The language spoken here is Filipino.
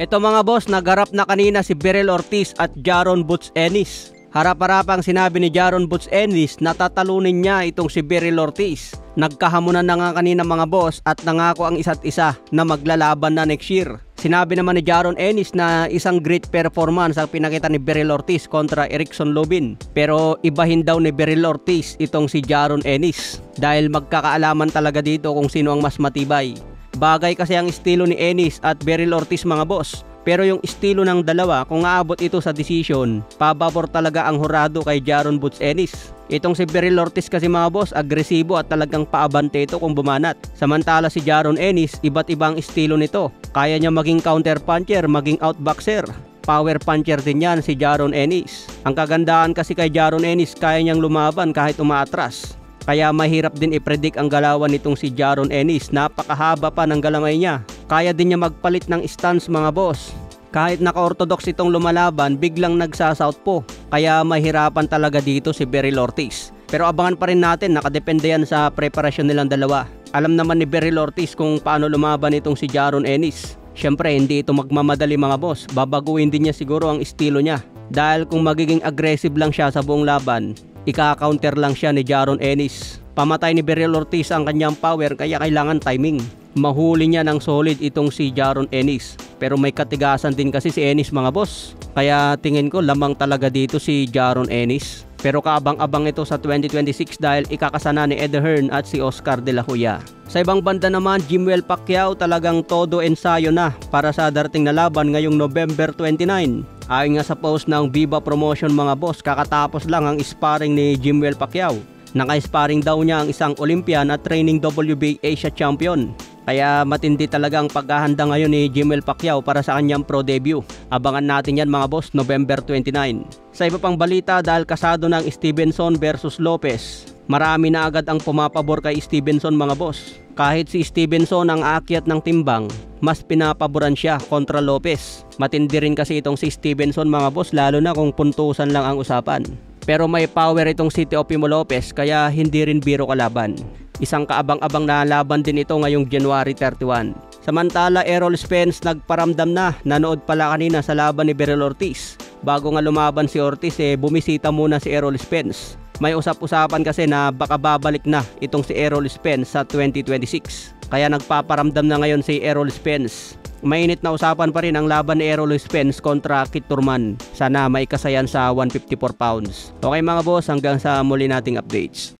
Ito mga boss, nagharap na kanina si Beryl Ortiz at Jaron Butch Ennis. Harap-harapang sinabi ni Jaron Butch Ennis na tatalunin niya itong si Beryl Ortiz. Nagkahamunan na nga kanina mga boss at nangako ang isa't isa na maglalaban na next year. Sinabi naman ni Jaron Ennis na isang great performance ang pinakita ni Beryl Ortiz kontra Erickson Lubin. Pero ibahin daw ni Beryl Ortiz itong si Jaron Ennis dahil magkakaalaman talaga dito kung sino ang mas matibay. Bagay kasi ang estilo ni Ennis at Beryl Ortiz mga boss. Pero yung estilo ng dalawa, kung aabot ito sa decision, pababor talaga ang hurado kay Jaron Butch Ennis. Itong si Beryl Ortiz kasi mga boss, agresibo at talagang paabante ito kung bumanat. Samantala si Jaron Ennis, iba't ibang estilo nito. Kaya niya maging counter puncher, maging outboxer. Power puncher din yan si Jaron Ennis. Ang kagandahan kasi kay Jaron Ennis, kaya niyang lumaban kahit umaatras. Kaya mahirap din i-predict ang galawan nitong si Jaron Ennis. Napakahaba pa ng galamay niya. Kaya din niya magpalit ng stance mga boss. Kahit naka-orthodox itong lumalaban, biglang nagsa-southpaw. Kaya mahirapan talaga dito si Beryl Ortiz. Pero abangan pa rin natin, nakadepende yan sa preparasyon nilang dalawa. Alam naman ni Beryl Ortiz kung paano lumaban itong si Jaron Ennis. Siyempre hindi ito magmamadali mga boss. Babaguhin din niya siguro ang estilo niya. Dahil kung magiging aggressive lang siya sa buong laban, ika-counter lang siya ni Jaron Ennis. Pamatay ni Beryl Ortiz ang kanyang power kaya kailangan timing. Mahuli niya ng solid itong si Jaron Ennis. Pero may katigasan din kasi si Ennis mga boss. Kaya tingin ko lamang talaga dito si Jaron Ennis. Pero kaabang-abang ito sa 2026 dahil ikakasana ni Ed Hearn at si Oscar De La Hoya. Sa ibang banda naman, Jimwell Pacquiao talagang todo ensayo na para sa darating na laban ngayong November 29. Ayon nga sa post ng Viva Promotion mga boss, kakatapos lang ang sparring ni Jimwell Pacquiao. Naka-sparring daw niya ang isang Olympian at training WBA Asia Champion. Kaya matindi talaga ang paghahanda ngayon ni Jimwell Pacquiao para sa kanyang pro debut. Abangan natin yan mga boss, November 29. Sa iba pang balita, dahil kasado ng Stevenson versus Lopez, marami na agad ang pumapabor kay Stevenson mga boss. Kahit si Stevenson ang aakyat ng timbang, mas pinapaboran siya kontra Lopez. Matindi rin kasi itong si Stevenson mga boss, lalo na kung puntusan lang ang usapan. Pero may power itong si Teofimo Lopez kaya hindi rin biro kalaban. Isang kaabang-abang na laban din ito ngayong January 31. Samantala Errol Spence nagparamdam na, nanood pala kanina sa laban ni Beryl Ortiz. Bago nga lumaban si Ortiz bumisita muna si Errol Spence. May usap-usapan kasi na baka babalik na itong si Errol Spence sa 2026. Kaya nagpaparamdam na ngayon si Errol Spence. Mainit na usapan pa rin ang laban ni Errol Spence kontra Kit Thurman. Sana maikasayan sa 154 pounds. Okay mga boss, hanggang sa muli nating updates.